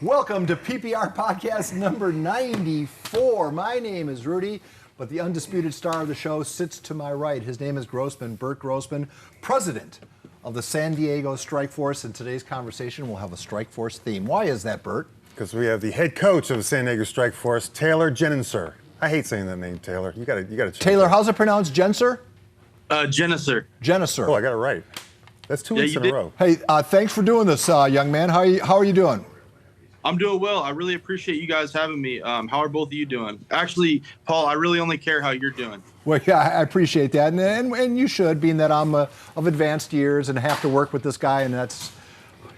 Welcome to PPR podcast number 94. My name is Rudy, but the undisputed star of the show sits to my right. His name is Grossman, Bert Grossman, president of the San Diego Strike Force. In today's conversation, we'll have a Strike Force theme. Why is that, Bert? Because we have the head coach of the San Diego Strike Force, Taylor Genuser. I hate saying that name, Taylor. You got to change Taylor, that. how's it pronounced? Genuser? Genuser. Genuser. Oh, I got it right. That's two weeks in a row. Hey, thanks for doing this, young man. How are you doing? I'm doing well. I really appreciate you guys having me. How are both of you doing? Actually, Paul, I really only care how you're doing. Well, yeah, I appreciate that, and you should, being that I'm of advanced years and have to work with this guy, and that's,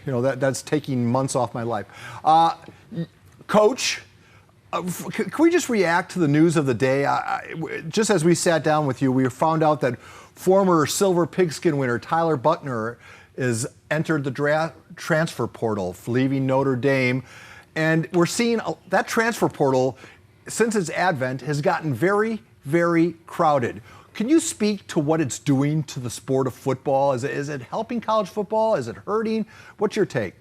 that's taking months off my life. Coach, can we just react to the news of the day? Just as we sat down with you, we found out that former Silver Pigskin winner Tyler Buchner is entered the transfer portal, leaving Notre Dame. And we're seeing that transfer portal, since its advent, has gotten very, very crowded. Can you speak to what it's doing to the sport of football? Is it helping college football? Is it hurting? What's your take?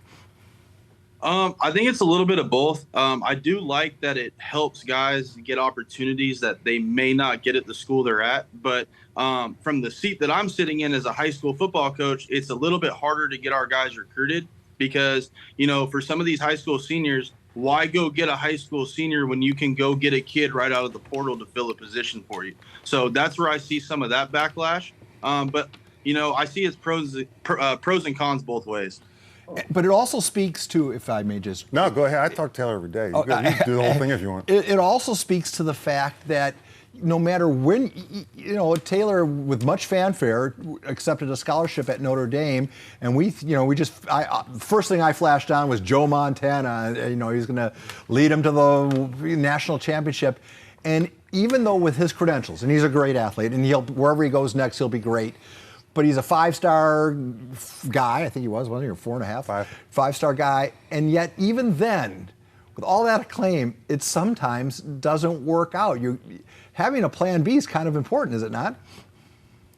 I think it's a little bit of both. I do like that it helps guys get opportunities that they may not get at the school they're at. But from the seat that I'm sitting in as a high school football coach, it's a little bit harder to get our guys recruited because, for some of these high school seniors, why go get a high school senior when you can go get a kid right out of the portal to fill a position for you? So that's where I see some of that backlash. But, I see its pros and cons both ways. But it also speaks to, if I may just... No, go ahead. I talk to Taylor every day. You can do the whole thing if you want. It also speaks to the fact that no matter when, Taylor, with much fanfare, accepted a scholarship at Notre Dame, and first thing I flashed on was Joe Montana. He's going to lead him to the national championship. And even though with his credentials, and he's a great athlete, and wherever he goes next, he'll be great. But he's a five-star guy. I think he wasn't he? Or 4.5? Five-star guy. And yet, even then, with all that acclaim, it sometimes doesn't work out. Having a plan B is kind of important, is it not?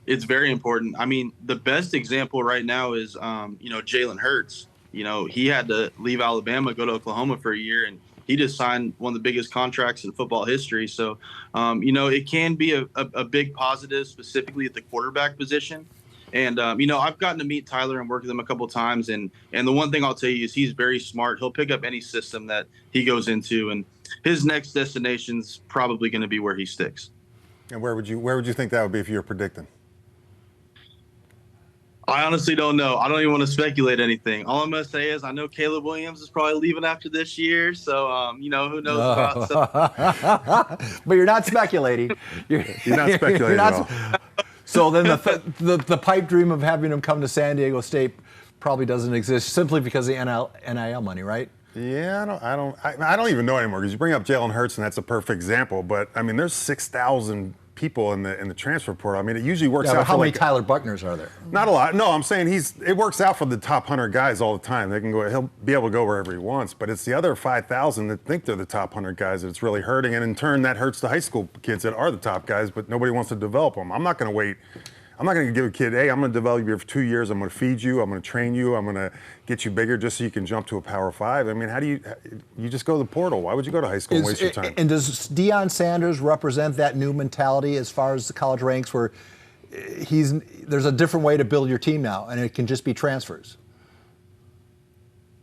It's very important. I mean, the best example right now is, Jalen Hurts. He had to leave Alabama, go to Oklahoma for a year, and he just signed one of the biggest contracts in football history. So, it can be a big positive, specifically at the quarterback position. And, I've gotten to meet Tyler and work with him a couple of times. And the one thing I'll tell you is he's very smart. He'll pick up any system that he goes into. And his next destination's probably going to be where he sticks. And where would you think that would be if you were predicting? I honestly don't know. I don't even want to speculate anything. All I'm going to say is I know Caleb Williams is probably leaving after this year. So, who knows about stuff. But you're not speculating. You're not speculating at all. So then the pipe dream of having him come to San Diego State probably doesn't exist simply because of the NIL money, right? Yeah, I don't even know anymore because you bring up Jalen Hurts and that's a perfect example. But I mean, there's 6,000 people in the transfer portal. I mean, it usually works out. How many Tyler Buchners are there? Not a lot. No, I'm saying it works out for the top 100 guys all the time. He'll be able to go wherever he wants. But it's the other 5,000 that think they're the top 100 guys that it's really hurting, and in turn that hurts the high school kids that are the top guys, but nobody wants to develop them. I'm not going to wait. I'm not going to give a kid, hey, I'm going to develop you for 2 years. I'm going to feed you. I'm going to train you. I'm going to get you bigger just so you can jump to a Power 5. I mean, how do you just go to the portal? Why would you go to high school and waste your time? And does Deion Sanders represent that new mentality as far as the college ranks where there's a different way to build your team now, and it can just be transfers?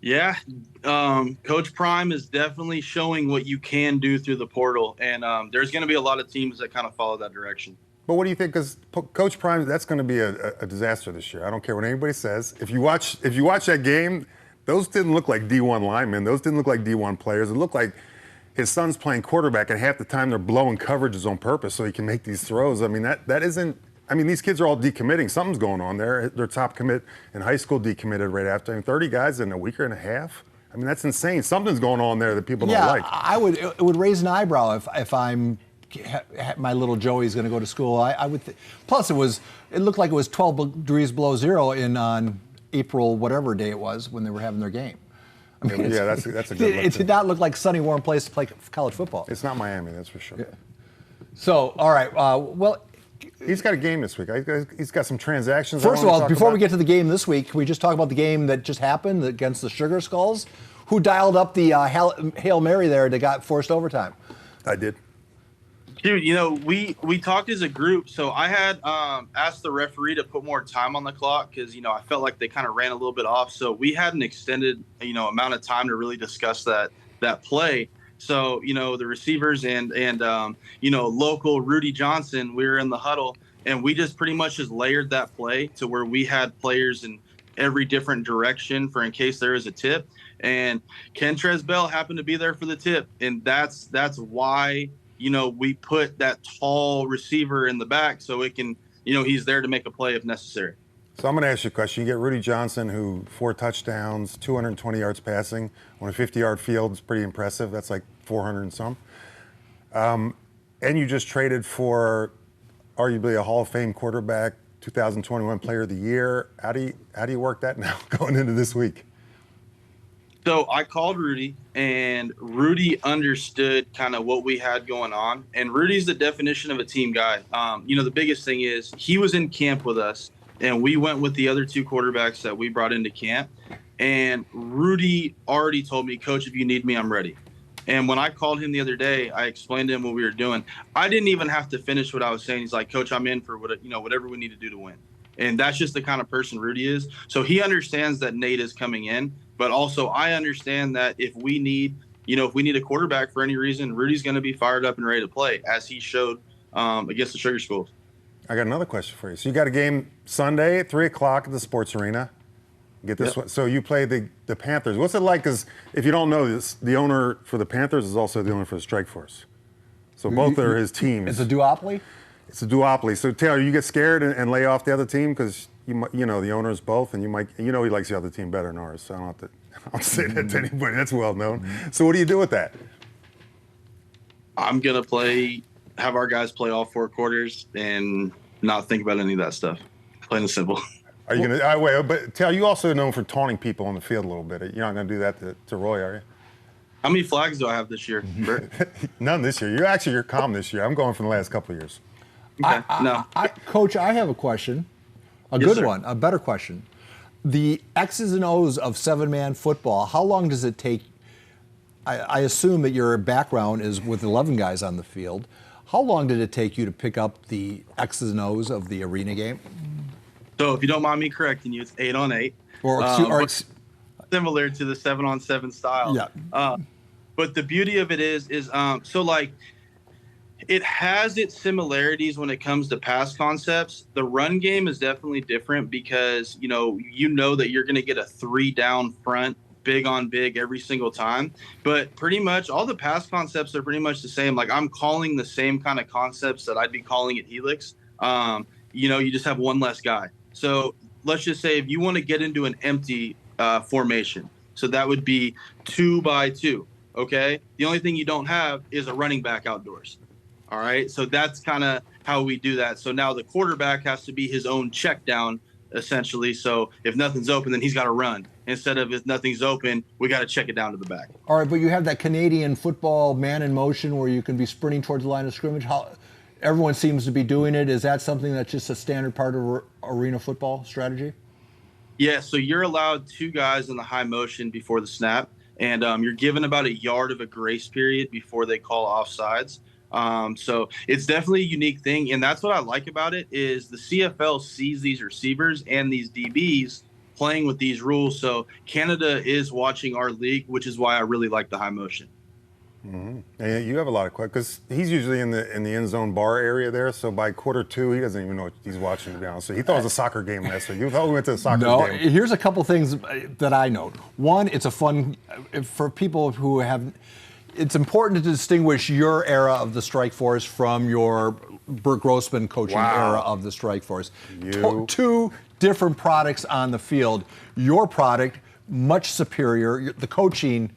Yeah, Coach Prime is definitely showing what you can do through the portal, and there's going to be a lot of teams that kind of follow that direction. But what do you think? Because Coach Prime, that's going to be a disaster this year. I don't care what anybody says. If you watch that game, those didn't look like D1 linemen. Those didn't look like D1 players. It looked like his son's playing quarterback, and half the time they're blowing coverages on purpose so he can make these throws. I mean, that isn't. I mean, these kids are all decommitting. Something's going on there. Their top commit in high school decommitted right after. I mean, 30 guys in a week and a half. I mean, that's insane. Something's going on there that people don't like. It would raise an eyebrow if I'm. My little Joey's going to go to school. I would. Plus, it looked like it was 12 degrees below zero on April whatever day it was when they were having their game. I mean, yeah, that's a good look. It did not look like sunny, warm place to play college football. It's not Miami, that's for sure. Yeah. So, all right. He's got a game this week. He's got some transactions. First of all, before we get to the game this week, can we just talk about the game that just happened against the Sugar Skulls? Who dialed up the Hail Mary there that got forced overtime? I did. Dude, we talked as a group. So I had asked the referee to put more time on the clock because, I felt like they kind of ran a little bit off. So we had an extended, amount of time to really discuss that play. So, the receivers and local Rudy Johnson, we were in the huddle, and we just pretty much just layered that play to where we had players in every different direction for in case there is a tip. And Kentrez Bell happened to be there for the tip. And that's why – we put that tall receiver in the back so it can, he's there to make a play if necessary. So I'm going to ask you a question. You get Rudy Johnson, who 4 touchdowns, 220 yards passing on a 50-yard field is pretty impressive. That's like 400 and some. And you just traded for arguably a Hall of Fame quarterback, 2021 Player of the Year. How do you work that now going into this week? So I called Rudy, and Rudy understood kind of what we had going on. And Rudy's the definition of a team guy. The biggest thing is he was in camp with us, and we went with the other 2 quarterbacks that we brought into camp. And Rudy already told me, Coach, if you need me, I'm ready. And when I called him the other day, I explained to him what we were doing. I didn't even have to finish what I was saying. He's like, Coach, I'm in for whatever we need to do to win. And that's just the kind of person Rudy is. So he understands that Nate is coming in. But also I understand that if we need a quarterback for any reason, Rudy's going to be fired up and ready to play, as he showed against the Sugar Schools. I got another question for you. So you got a game Sunday at 3 o'clock at the Sports Arena. Get this one. So you play the Panthers. What's it like? Because if you don't know this, the owner for the Panthers is also the owner for the Strike Force. So both are his teams. It's a duopoly? It's a duopoly. So Taylor, you get scared and lay off the other team because the owners both, and he likes the other team better than ours. So I don't have to say that to anybody. That's well known. So what do you do with that? I'm gonna have our guys play all 4 quarters and not think about any of that stuff. Plain and simple. Are you gonna? Wait, but Taylor, you also known for taunting people on the field a little bit. You're not gonna do that to Roy, are you? How many flags do I have this year? None this year. You're calm this year. I'm going from the last couple of years. Okay. No. Coach, I have a question. A better question. The X's and O's of 7-man football, how long does it take? I assume that your background is with 11 guys on the field. How long did it take you to pick up the X's and O's of the arena game? So if you don't mind me correcting you, it's 8-on-8. Similar to the 7-on-7 style. Yeah. But the beauty of it is it has its similarities when it comes to pass concepts. The run game is definitely different because, that you're going to get a 3 down front, big on big every single time. But pretty much all the pass concepts are pretty much the same. Like I'm calling the same kind of concepts that I'd be calling at Helix. You just have one less guy. So let's just say if you want to get into an empty formation, so that would be 2 by 2. Okay. The only thing you don't have is a running back outdoors. All right. So that's kind of how we do that. So now the quarterback has to be his own check down, essentially. So if nothing's open, then he's got to run. Instead of if nothing's open, we got to check it down to the back. All right. But you have that Canadian football man in motion where you can be sprinting towards the line of scrimmage. How everyone seems to be doing it. Is that something that's just a standard part of arena football strategy? Yeah. So you're allowed 2 guys in the high motion before the snap. And you're given about a yard of a grace period before they call offsides. So it's definitely a unique thing. And that's what I like about it is the CFL sees these receivers and these DBs playing with these rules. So Canada is watching our league, which is why I really like the high motion. Mm-hmm. And you have a lot of questions because he's usually in the end zone bar area there. So by quarter 2, he doesn't even know what he's watching now. So he thought it was a soccer game last week. You thought we went to a soccer game. No, here's a couple things that I note. One, it's a fun for people who have. It's important to distinguish your era of the Strike Force from your Burt Grossman coaching era of the Strike Force. 2 different products on the field. Your product, much superior. The coaching,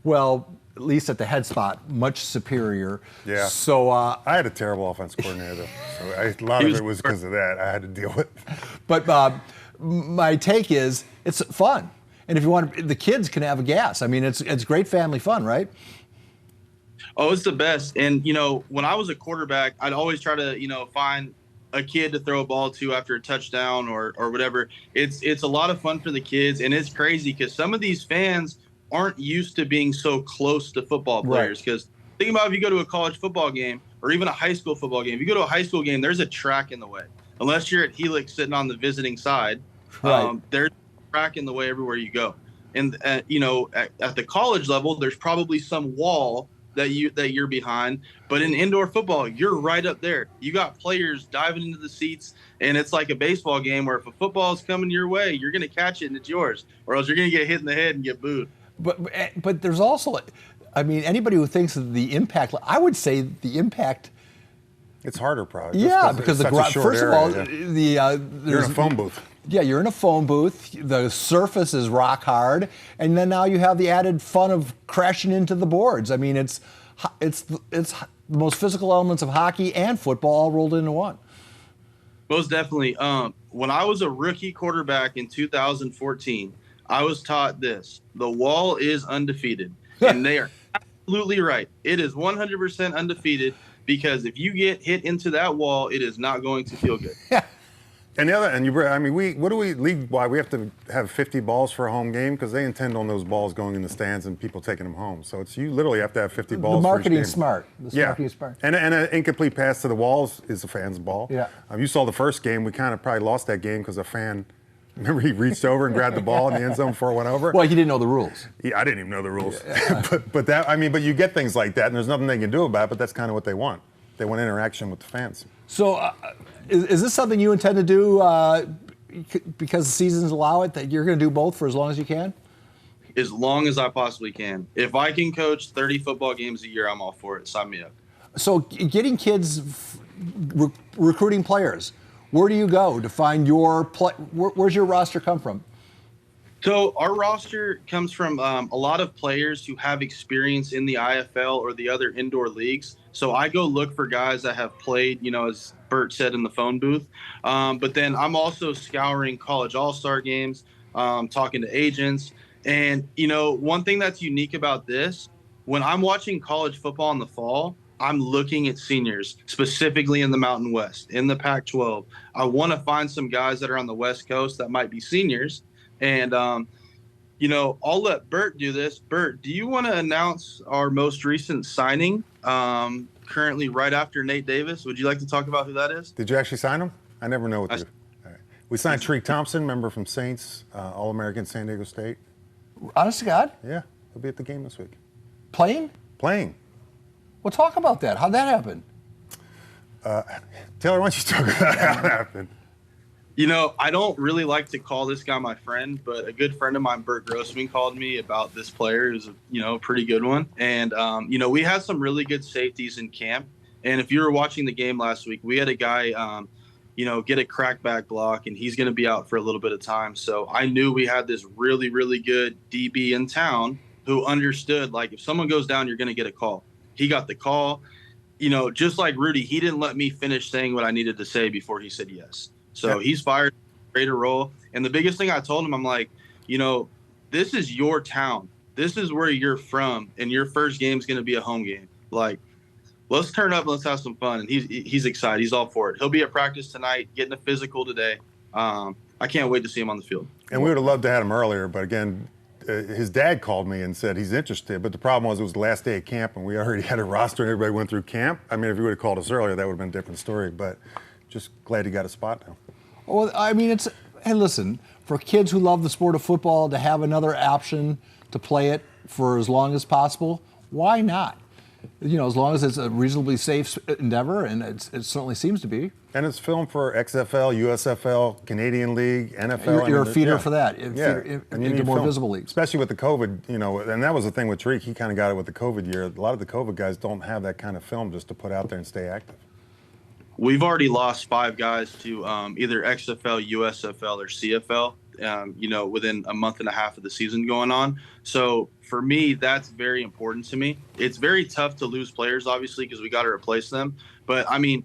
well, at least at the head spot, much superior. Yeah. So I had a terrible offense coordinator, so a lot of it was because of that. I had to deal with. But my take is it's fun. And if you want, the kids can have a gas. I mean, it's great family fun, right? Oh, it's the best. And, when I was a quarterback, I'd always try to, find a kid to throw a ball to after a touchdown or whatever. It's a lot of fun for the kids. And it's crazy because some of these fans aren't used to being so close to football players. Because think about if you go to a college football game or even a high school football game. If you go to a high school game, there's a track in the way. Unless you're at Helix sitting on the visiting side, there's a track in the way everywhere you go. And at the college level, there's probably some wall that you're behind. But in indoor football, you're right up there. You got players diving into the seats, and it's like a baseball game where if a football is coming your way, you're going to catch it and it's yours, or else you're going to get hit in the head and get booed. But there's also, I mean, anybody who thinks of the impact, I would say the impact. It's harder, probably. Yeah, because first of all, you're in a phone booth. Yeah, you're in a phone booth. The surface is rock hard, and then now you have the added fun of crashing into the boards. I mean, it's the most physical elements of hockey and football all rolled into one. Most definitely. When I was a rookie quarterback in 2014, I was taught this: the wall is undefeated, and they are absolutely right. It is 100% undefeated because if you get hit into that wall, it is not going to feel good. And what do we league-wide? We have to have 50 balls for a home game because they intend on those balls going in the stands and people taking them home. So you literally have to have 50 balls. The marketing's for smart. Marketing's smart. And an incomplete pass to the walls is a fan's ball. Yeah. You saw the first game. We kind of probably lost that game because a fan. Remember, he reached over and grabbed the ball in the end zone before it went over. Well, he didn't know the rules. Yeah, I didn't even know the rules. But you get things like that, and there's nothing they can do about it. But that's kind of what they want. They want interaction with the fans. So, is this something you intend to do because the seasons allow it? That you're going to do both for as long as you can? As long as I possibly can. If I can coach 30 football games a year, I'm all for it. Sign me up. So, getting kids, recruiting players. Where do you go to find your where's your roster come from? So our roster comes from a lot of players who have experience in the IFL or the other indoor leagues. So I go look for guys that have played, as Bert said in the phone booth. But then I'm also scouring college all-star games, talking to agents. And, one thing that's unique about this, when I'm watching college football in the fall, I'm looking at seniors, specifically in the Mountain West, in the Pac-12. I want to find some guys that are on the West Coast that might be seniors. And, I'll let Bert do this. Bert, do you want to announce our most recent signing, currently right after Nate Davis? Would you like to talk about who that is? Did you actually sign him? I never know what to do. All right. We signed Tariq Thompson, member from Saints, All-American San Diego State. Honest to God? Yeah, he'll be at the game this week. Playing? Playing. Well, talk about that. How'd that happen? Taylor, why don't you talk about how that happened? I don't really like to call this guy my friend, but a good friend of mine, Bert Grossman, called me about this player who's a pretty good one. And, we had some really good safeties in camp. And if you were watching the game last week, we had a guy, get a crackback block, and he's going to be out for a little bit of time. So I knew we had this really, really good DB in town who understood, like, if someone goes down, you're going to get a call. He got the call. Just like Rudy, he didn't let me finish saying what I needed to say before he said yes. So he's fired, ready to roll. And the biggest thing I told him, I'm like, this is your town. This is where you're from, and your first game is going to be a home game. Like, let's turn up and let's have some fun. And he's excited. He's all for it. He'll be at practice tonight, getting a physical today. I can't wait to see him on the field. And we would have loved to have him earlier, but again, his dad called me and said he's interested, but the problem was it was the last day of camp, and we already had a roster and everybody went through camp. I mean, if he would have called us earlier, that would have been a different story, but just glad he got a spot now. Well, I mean, hey, listen, for kids who love the sport of football to have another option to play it for as long as possible, why not? As long as it's a reasonably safe endeavor, and it certainly seems to be. And it's filmed for XFL, USFL, Canadian League, NFL. You're a feeder for that. Into more visible leagues. Especially with the COVID, and that was the thing with Tariq. He kind of got it with the COVID year. A lot of the COVID guys don't have that kind of film just to put out there and stay active. We've already lost 5 guys to either XFL, USFL, or CFL, within a month and a half of the season going on. So for me, that's very important to me. It's very tough to lose players, obviously, because we got to replace them. But, I mean,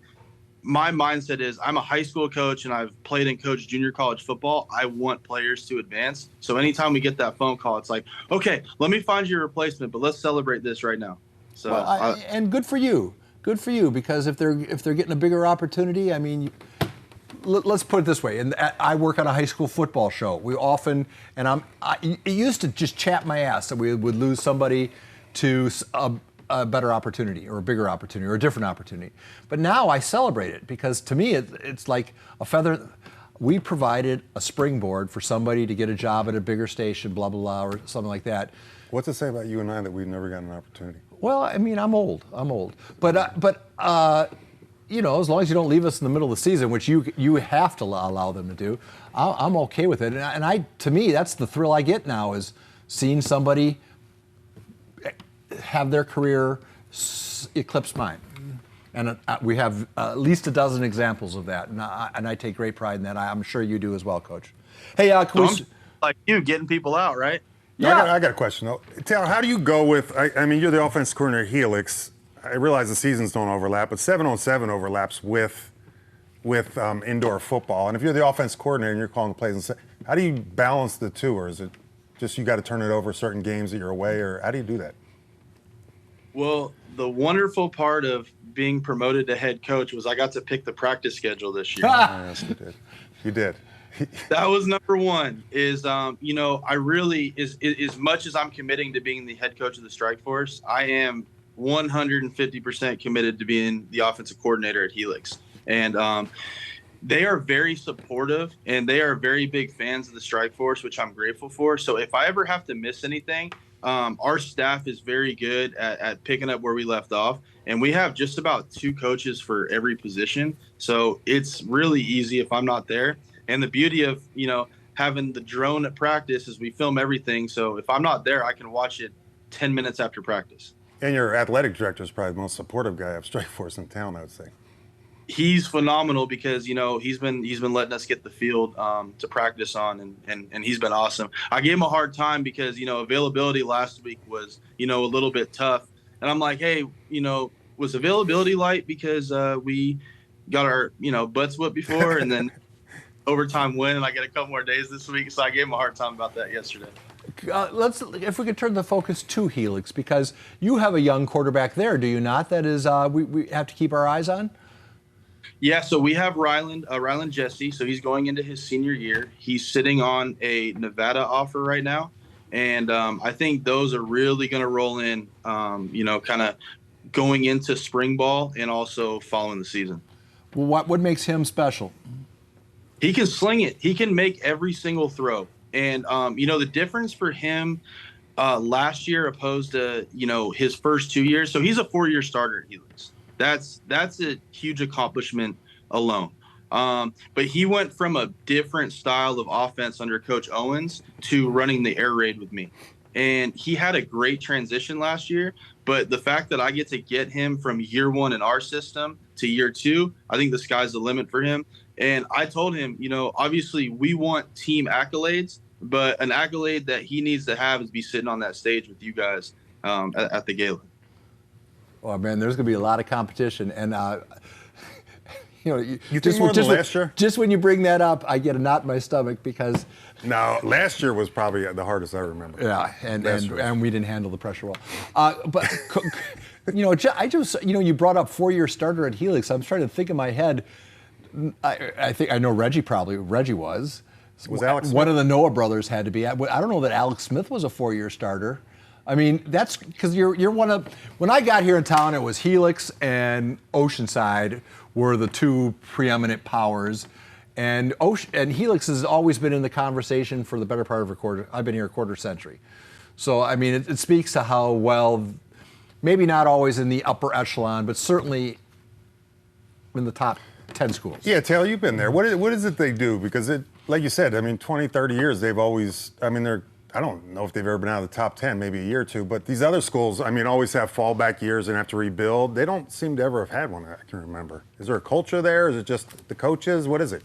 my mindset is I'm a high school coach, and I've played and coached junior college football. I want players to advance. So anytime we get that phone call, it's like, okay, let me find your replacement, but let's celebrate this right now. So and good for you. Good for you, because if they're getting a bigger opportunity, I mean, let's put it this way. And I work on a high school football show. We often, it used to just chap my ass that we would lose somebody to a better opportunity or a bigger opportunity or a different opportunity. But now I celebrate it because to me it's like a feather. We provided a springboard for somebody to get a job at a bigger station, blah, blah, blah, or something like that. What's it say about you and I that we've never gotten an opportunity? Well, I mean, I'm old. But you know, as long as you don't leave us in the middle of the season, which you have to allow them to do, I'm okay with it. And to me, that's the thrill I get now is seeing somebody have their career eclipse mine. And we have at least a dozen examples of that, and I take great pride in that. I'm sure you do as well, Coach. Hey, like you getting people out, right? Yeah. I got a question though. Taylor, how do you go with? I mean, you're the offense coordinator at Helix. I realize the seasons don't overlap, but 7-on-7 overlaps with indoor football. And if you're the offense coordinator and you're calling the plays, how do you balance the two, or is it just you got to turn it over certain games that you're away, or how do you do that? Well, the wonderful part of being promoted to head coach was I got to pick the practice schedule this year. Yes, you did. You did. That was number one. Is you know, I really as much as I'm committing to being the head coach of the Strike Force, I am 150% committed to being the offensive coordinator at Helix, and they are very supportive and they are very big fans of the Strike Force, which I'm grateful for. So if I ever have to miss anything, our staff is very good at picking up where we left off, and we have just about 2 coaches for every position. So it's really easy if I'm not there. And the beauty of, you know, having the drone at practice is we film everything. So if I'm not there, I can watch it 10 minutes after practice. And your athletic director is probably the most supportive guy of Strike Force in town, I would say. He's phenomenal because, you know, he's been letting us get the field to practice on, and he's been awesome. I gave him a hard time because, you know, availability last week was, you know, a little bit tough. And I'm like, hey, you know, was availability light because we got our, you know, butts whipped before and then overtime win, and I get a couple more days this week. So I gave him a hard time about that yesterday. If we could turn the focus to Helix, because you have a young quarterback there, do you not? That is, we have to keep our eyes on. Yeah, so we have Ryland Jesse. So he's going into his senior year. He's sitting on a Nevada offer right now, and I think those are really going to roll in. You know, kind of going into spring ball and also following the season. Well, what makes him special? He can sling it. He can make every single throw. And, you know, the difference for him last year opposed to, you know, his first 2 years. So he's a 4-year starter at Helix. That's a huge accomplishment alone. But he went from a different style of offense under Coach Owens to running the air raid with me. And he had a great transition last year. But the fact that I get to get him from year 1 in our system to year 2, I think the sky's the limit for him. And I told him, you know, obviously we want team accolades, but an accolade that he needs to have is be sitting on that stage with you guys at the gala. Oh man, there's going to be a lot of competition, and you know, you think more than last year? Just when you bring that up, I get a knot in my stomach because. No, last year was probably the hardest I remember. Yeah, and we didn't handle the pressure well. But you know, you brought up 4-year starter at Helix. I'm trying to think in my head. I think I know Reggie was. Was Alex Smith? One of the Noah brothers had to be. I don't know that Alex Smith was a 4-year starter. I mean, that's because you're one of. When I got here in town, it was Helix and Oceanside were the 2 preeminent powers, and Helix has always been in the conversation for the better part of a quarter. I've been here a quarter century, so I mean, it speaks to how well, maybe not always in the upper echelon, but certainly in the top 10 schools. Yeah, Taylor, you've been there. What is it they do? Because like you said, I mean, 20, 30 years, they've always, I mean, I don't know if they've ever been out of the top 10, maybe a year or two, but these other schools, I mean, always have fallback years and have to rebuild. They don't seem to ever have had one that I can remember. Is there a culture there? Is it just the coaches? What is it?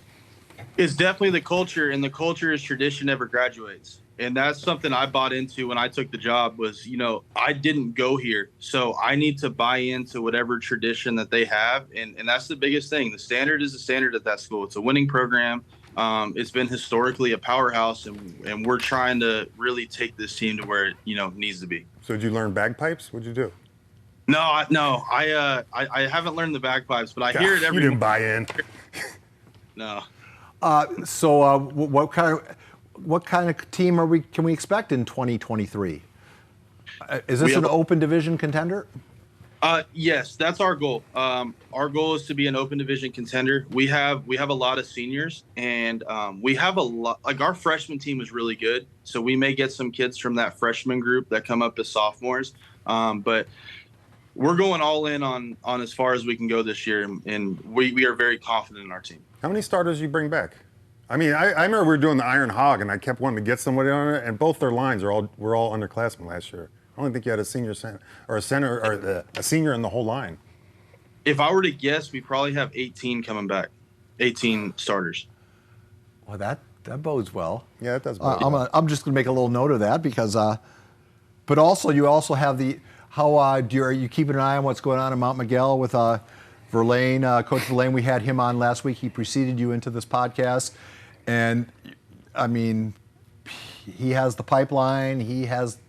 It's definitely the culture, and the culture is tradition never graduates. And that's something I bought into when I took the job was, you know, I didn't go here. So I need to buy into whatever tradition that they have. And that's the biggest thing. The standard is the standard at that school. It's a winning program. It's been historically a powerhouse, and we're trying to really take this team to where it, you know, needs to be. So did you learn bagpipes? What'd you do? No, I haven't learned the bagpipes, but I hear it every You didn't buy in. No. What kind of team can we expect in 2023? Is this an open division contender? Yes, that's our goal. Our goal is to be an open division contender. We have a lot of seniors, and we have a lot. Like, our freshman team is really good, so we may get some kids from that freshman group that come up as sophomores. But we're going all in on as far as we can go this year, and we are very confident in our team. How many starters do you bring back? I mean, I remember we were doing the Iron Hog, and I kept wanting to get somebody on it, and both their lines were all underclassmen last year. I don't think you had a senior center or a senior in the whole line. If I were to guess, we probably have 18 coming back, 18 starters. Well, that bodes well. Yeah, it does. I'm just going to make a little note of that because, but also you also have are you keeping an eye on what's going on in Mount Miguel with Verlaine, Coach Verlaine? We had him on last week. He preceded you into this podcast, and I mean, he has the pipeline. He has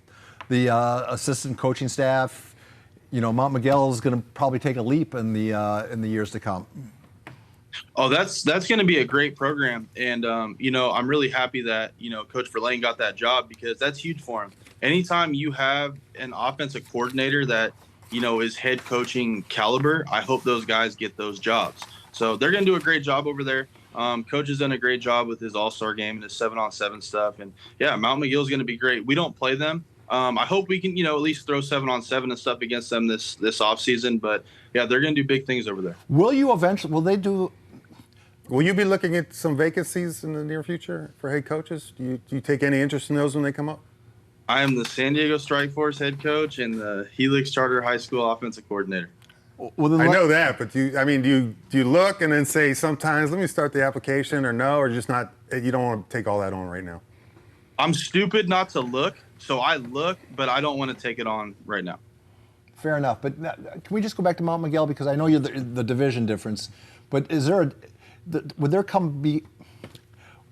the assistant coaching staff. You know, Mount Miguel is going to probably take a leap in the years to come. Oh, that's going to be a great program, and I'm really happy that Coach Verlaine got that job, because that's huge for him. Anytime you have an offensive coordinator that is head coaching caliber, I hope those guys get those jobs. So they're going to do a great job over there. Coach has done a great job with his All-Star game and his 7-on-7 stuff, and yeah, Mount Miguel is going to be great. We don't play them. I hope we can, at least throw 7-on-7 and stuff against them this off season. But yeah, they're going to do big things over there. Will you be looking at some vacancies in the near future for head coaches? Do you take any interest in those when they come up? I am the San Diego Strike Force head coach and the Helix Charter High School offensive coordinator. Well, I know that, but do you look and then say sometimes, let me start the application, or no, or just not? You don't want to take all that on right now. I'm stupid not to look, so I look, but I don't want to take it on right now. Fair enough, but can we just go back to Mount Miguel, because I know you're the division difference, but is there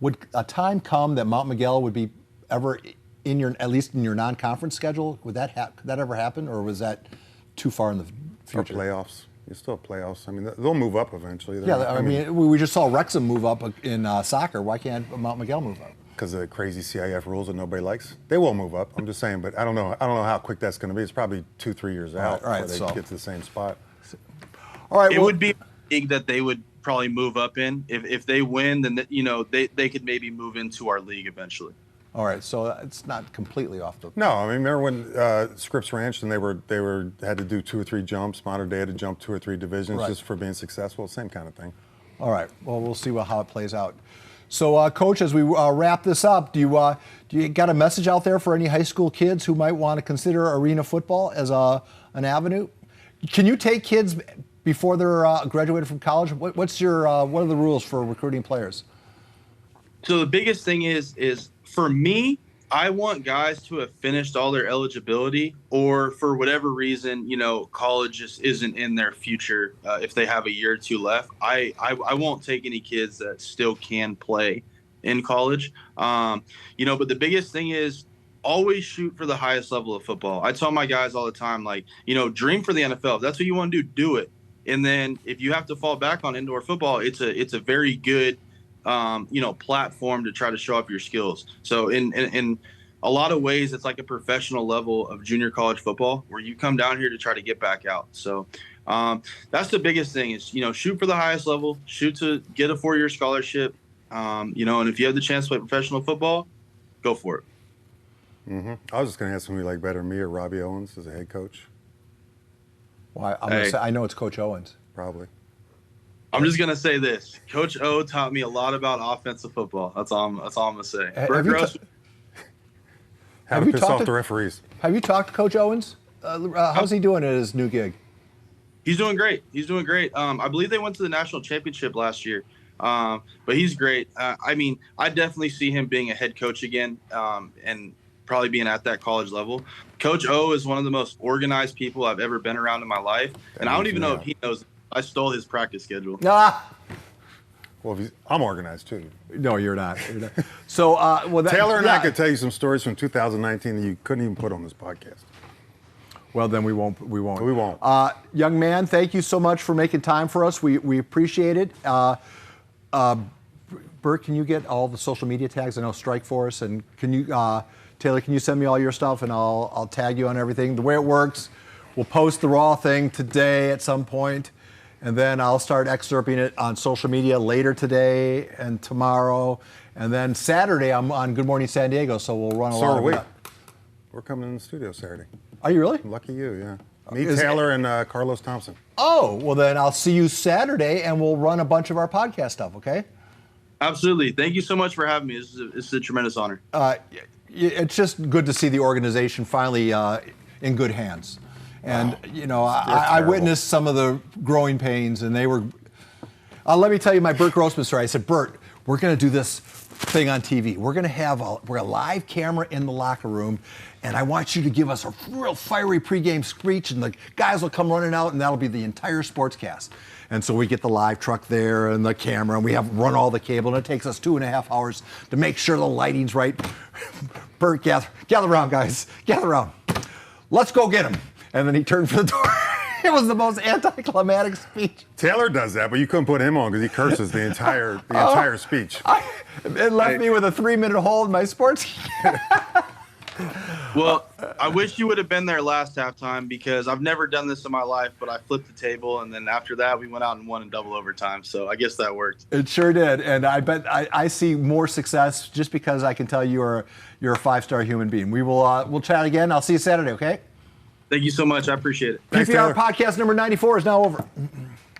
would a time come that Mount Miguel would be ever at least in your non-conference schedule? Could that ever happen, or was that too far in the future? Or playoffs. You still have playoffs. I mean, they'll move up eventually. I mean, we just saw Wrexham move up in soccer. Why can't Mount Miguel move up? Because of the crazy CIF rules that nobody likes. They will move up. I'm just saying, but I don't know how quick that's going to be. It's probably 2-3 years out before they get to the same spot. All right. It would be a league that they would probably move up in. If they win, then they could maybe move into our league eventually. All right, so it's not completely off the. No, I mean, remember when Scripps Ranch and they had to do 2 or 3 jumps. Modern Day had to jump 2 or 3 divisions just for being successful. Same kind of thing. All right. Well, we'll see how it plays out. So, Coach, as we wrap this up, do you got a message out there for any high school kids who might want to consider arena football as an avenue? Can you take kids before they're graduated from college? What are the rules for recruiting players? So the biggest thing is for me, I want guys to have finished all their eligibility, or for whatever reason, college just isn't in their future. If they have a year or 2 left, I won't take any kids that still can play in college. But the biggest thing is always shoot for the highest level of football. I tell my guys all the time, dream for the NFL. If that's what you want to do it. And then if you have to fall back on indoor football, it's a very good platform to try to show off your skills. So in a lot of ways, it's like a professional level of junior college football where you come down here to try to get back out. So that's the biggest thing is, shoot for the highest level, shoot to get a 4-year scholarship, and if you have the chance to play professional football, go for it. Mm-hmm. I was just going to ask somebody like better me or Robbie Owens as a head coach. Well, I'm going to say I know it's Coach Owens. Probably. I'm just gonna say this: Coach O taught me a lot about offensive football. That's all I'm gonna say. Have you talked to the referees? Have you talked to Coach Owens? How's he doing at his new gig? He's doing great. I believe they went to the national championship last year, but he's great. I definitely see him being a head coach again, and probably being at that college level. Coach O is one of the most organized people I've ever been around in my life, and I don't even know if he knows. I stole his practice schedule. Ah. Well, I'm organized too. No, you're not. So, Taylor and I could tell you some stories from 2019 that you couldn't even put on this podcast. Well, then we won't. We won't. Young man, thank you so much for making time for us. We appreciate it. Bert, can you get all the social media tags? I know Strikeforce, and can you, Taylor, can you send me all your stuff and I'll tag you on everything? The way it works, we'll post the Raw thing today at some point, and then I'll start excerpting it on social media later today and tomorrow, and then Saturday I'm on Good Morning San Diego, so we'll run a lot of it. We're coming in the studio Saturday. Are you really? Lucky you, yeah. Me, Taylor, and Carlos Thompson. Oh, well then I'll see you Saturday, and we'll run a bunch of our podcast stuff, okay? Absolutely. Thank you so much for having me. This is a tremendous honor. It's just good to see the organization finally in good hands. And, you know, I witnessed some of the growing pains, and they were... let me tell you my Bert Grossman story. I said, Bert, we're going to do this thing on TV. We're going to have a live camera in the locker room, and I want you to give us a real fiery pregame screech, and the guys will come running out, and that'll be the entire sportscast. And so we get the live truck there and the camera, and we have run all the cable, and it takes us 2.5 hours to make sure the lighting's right. Bert, gather around, guys. Gather around. Let's go get him. And then he turned for the door. It was the most anticlimactic speech. Taylor does that, but you couldn't put him on because he curses the entire speech. It left me with a 3-minute hole in my sports. Well, I wish you would have been there last halftime because I've never done this in my life, but I flipped the table, and then after that, we went out and won in double overtime. So I guess that worked. It sure did, and I bet I see more success just because I can tell you're a 5-star human being. We'll chat again. I'll see you Saturday, okay? Thank you so much. I appreciate it. PPR podcast number 94 is now over.